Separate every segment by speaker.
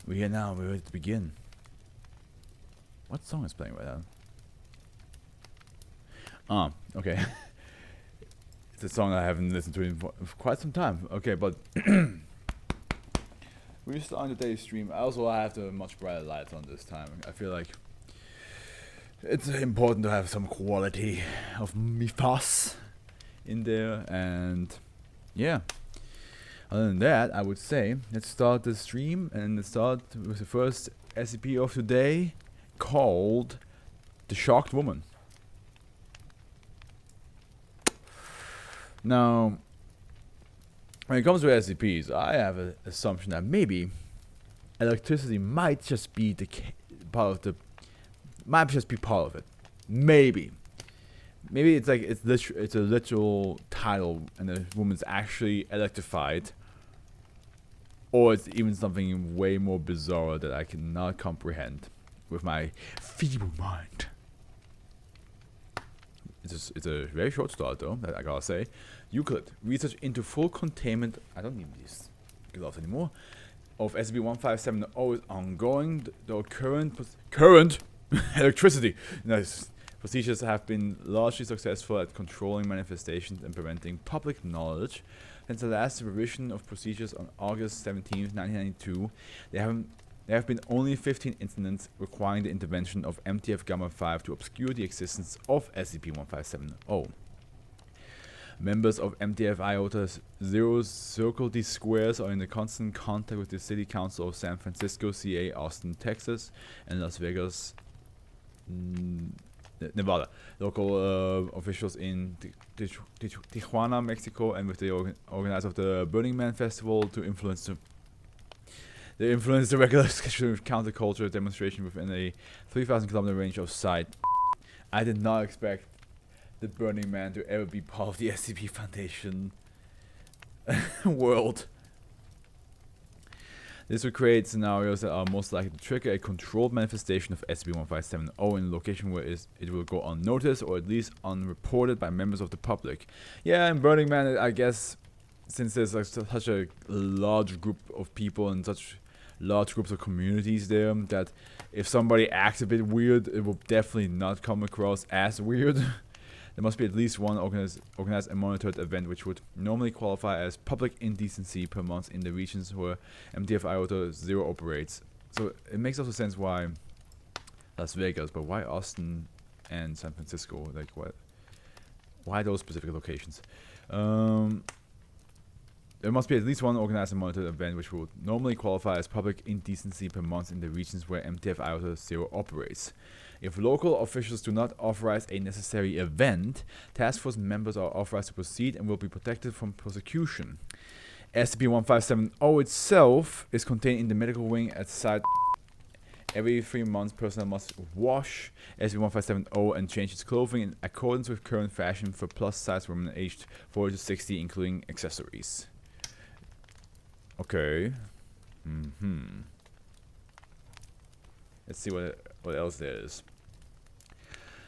Speaker 1: We're here now. We're ready to begin. What song is playing right now? Ah, okay. It's a song I haven't listened to in for quite some time. Okay, but we're starting today's stream. Also, I have the much brighter lights on this time. I feel like it's important to have some quality of mythos in there, and yeah. Other than that, I would say let's start the stream, and let's start with the first SCP of today, called The Shocked Woman. Now, when it comes to SCPs, I have an assumption that maybe electricity might just be part of it. Maybe it's like it's a literal title, and the woman's actually electrified, or it's even something way more bizarre that I cannot comprehend with my feeble mind. It's a very short start though, that I gotta say. Euclid, research into full containment, I don't need these gloves anymore, of SCP-1570 is ongoing. The current electricity. Nice. Procedures have been largely successful at controlling manifestations and preventing public knowledge. Since the last revision of procedures on August 17, 1992, there have been only 15 incidents requiring the intervention of MTF Gamma-5 to obscure the existence of SCP-1570. Members of MTF Iota 0 Circle D Squares are in constant contact with the City Council of San Francisco, CA, Austin, Texas, and Las Vegas, Nevada, local officials in Tijuana, Mexico, and with the organizer of the Burning Man Festival to influence the regular scheduled counterculture demonstration within a 3,000 kilometer range of site. I did not expect the Burning Man to ever be part of the SCP Foundation world. This would create scenarios that are most likely to trigger a controlled manifestation of SCP-1570 in a location where it will go unnoticed or at least unreported by members of the public. Yeah, in Burning Man, I guess, since there's like such a large group of people and such large groups of communities there, that if somebody acts a bit weird, it will definitely not come across as weird. There must be at least one organized and monitored event which would normally qualify as public indecency per month in the regions where MTF Iota 0 operates. So it makes also sense why Las Vegas, but why Austin and San Francisco? Like why those specific locations? There must be at least one organized and monitored event which would normally qualify as public indecency per month in the regions where MTF Iota 0 operates. If local officials do not authorize a necessary event, task force members are authorized to proceed and will be protected from prosecution. SCP-1570 itself is contained in the medical wing at site. Every 3 months, personnel must wash SCP-1570 and change its clothing in accordance with current fashion for plus-size women aged 40 to 60, including accessories. Okay. Let's see what else there is.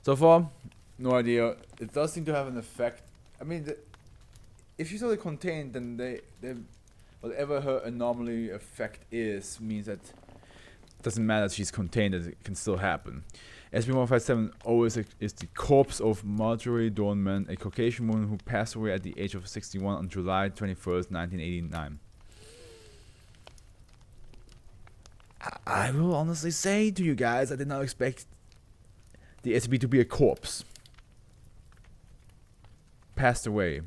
Speaker 1: So far, no idea. It does seem to have an effect. I mean, if she's already contained, then they whatever her anomaly effect is means that it doesn't matter that she's contained, that it can still happen. SCP-1570 is the corpse of Marjorie Dornman, a Caucasian woman who passed away at the age of 61 on July 21st, 1989. I will honestly say to you guys, I did not expect the SCP to be a corpse. Passed away.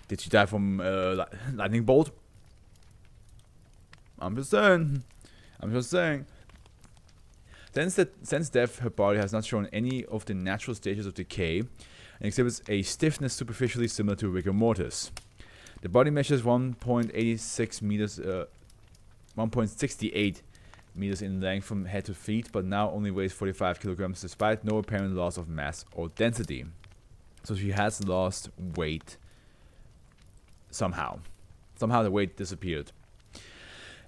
Speaker 1: Did she die from lightning bolt? I'm just saying. Since death, her body has not shown any of the natural stages of decay and exhibits a stiffness superficially similar to rigor mortis. The body measures 1.86 meters, 1.68 meters in length from head to feet, but now only weighs 45 kilograms despite no apparent loss of mass or density. So she has lost weight somehow. Somehow the weight disappeared.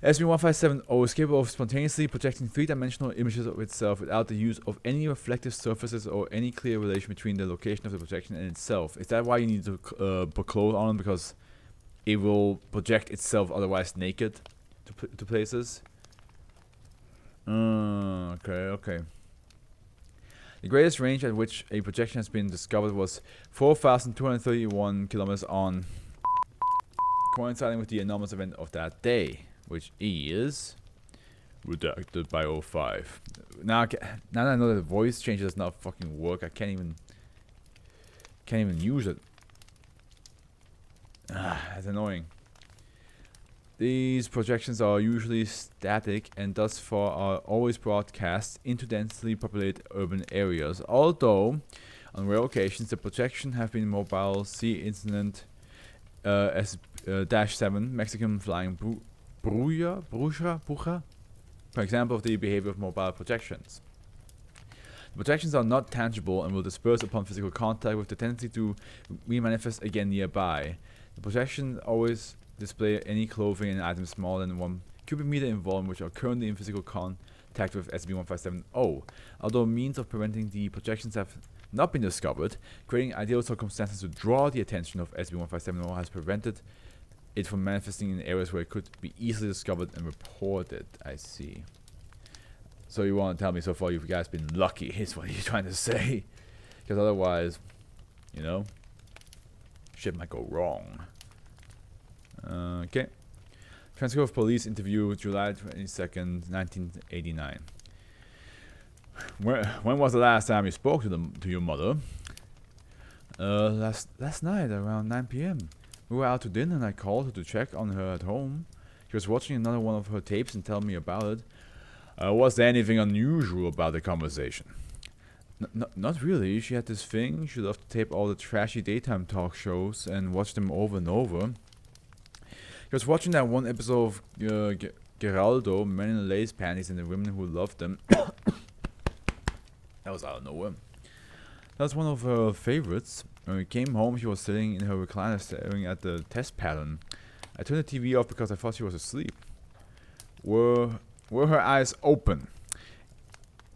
Speaker 1: SCP-1570 is capable of spontaneously projecting three-dimensional images of itself without the use of any reflective surfaces or any clear relation between the location of the projection and itself. Is that why you need to put clothes on? Because it will project itself otherwise naked to places? Okay. The greatest range at which a projection has been discovered was 4,231 kilometers on, coinciding with the enormous event of that day, which is redacted by 05. Now that I know that the voice change does not fucking work, I can't even use it. That's annoying. These projections are usually static and thus far are always broadcast into densely populated urban areas, although on rare occasions the projections have been mobile. See incident S-7 Mexican flying bruja, for example of the behavior of mobile projections. The projections are not tangible and will disperse upon physical contact with the tendency to remanifest again nearby. The projections always display any clothing and items smaller than 1 cubic meter in volume which are currently in physical contact with SCP-1570. Although means of preventing the projections have not been discovered, creating ideal circumstances to draw the attention of SCP-1570 has prevented it from manifesting in areas where it could be easily discovered and reported. I see. So you want to tell me so far you guys been lucky is what you're trying to say. Because otherwise, you know, shit might go wrong. Okay. Transcript of police interview, July 22nd, 1989. When was the last time you spoke to your mother? Last night around 9 p.m. We were out to dinner and I called her to check on her at home. She was watching another one of her tapes and telling me about it. Was there anything unusual about the conversation? Not really. She had this thing. She loved to tape all the trashy daytime talk shows and watch them over and over. She was watching that one episode of Geraldo, Men in Lace Panties and the Women Who Loved Them. That was out of nowhere. That was one of her favorites. When we came home, she was sitting in her recliner staring at the test pattern. I turned the TV off because I thought she was asleep. Were her eyes open?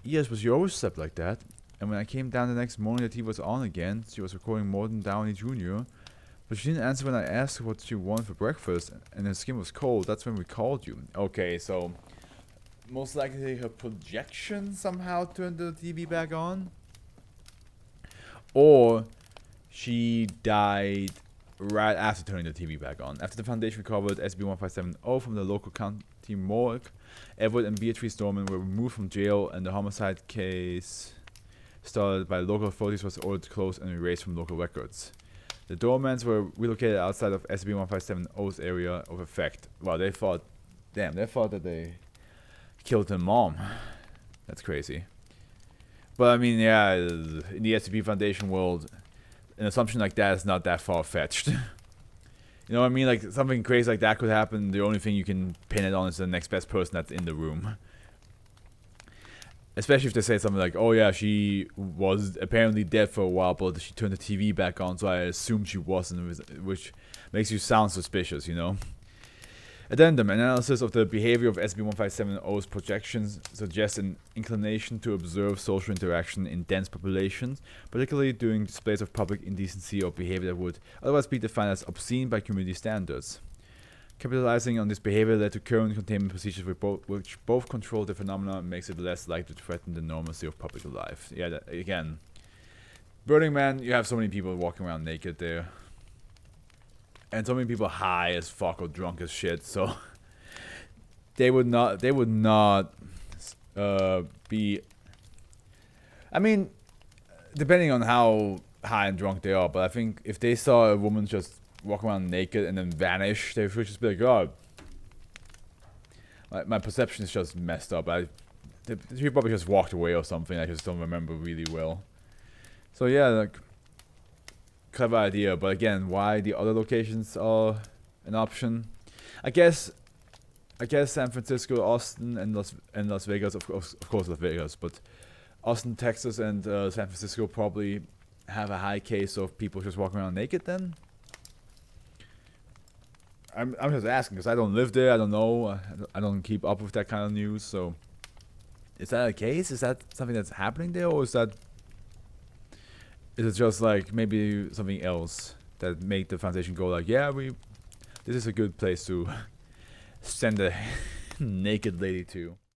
Speaker 1: Yes, but she always slept like that. And when I came down the next morning, the TV was on again. She was recording Morton Downey Jr. But she didn't answer when I asked her what she wanted for breakfast, and her skin was cold. That's when we called you. Okay, so most likely her projection somehow turned the TV back on? Or she died right after turning the TV back on. After the Foundation recovered SCP-1570 from the local county morgue, Edward and Beatrice Norman were removed from jail, and the homicide case started by local authorities was ordered closed and erased from local records. The doormans were relocated outside of SCP-1570's area of effect. Wow, they thought that they killed her mom. That's crazy. But I mean, yeah, in the SCP Foundation world, an assumption like that is not that far-fetched. You know what I mean? Like, something crazy like that could happen. The only thing you can pin it on is the next best person that's in the room. Especially if they say something like, oh yeah, she was apparently dead for a while, but she turned the TV back on, so I assumed she wasn't, which makes you sound suspicious, you know? Addendum. Analysis of the behavior of SCP-1570's projections suggests an inclination to observe social interaction in dense populations, particularly during displays of public indecency or behavior that would otherwise be defined as obscene by community standards. Capitalizing on this behavior led to current containment procedures which both control the phenomena and makes it less likely to threaten the normalcy of public life. Yeah, again, Burning Man, you have so many people walking around naked there. And so many people high as fuck or drunk as shit, so they would not be, I mean, depending on how high and drunk they are, but I think if they saw a woman just walk around naked and then vanish, they would just be like, oh, my perception is just messed up. She probably just walked away or something. I just don't remember really well. So yeah, like, clever idea, but again, why the other locations are an option? I guess San Francisco, Austin, and Las Vegas, of course Las Vegas, but Austin, Texas, and San Francisco probably have a high case of people just walking around naked. Then I'm just asking because I don't live there. I don't know. I don't keep up with that kind of news. So is that a case? Is that something that's happening there, or is it just like maybe something else that make the Foundation go like, yeah, this is a good place to send a naked lady to?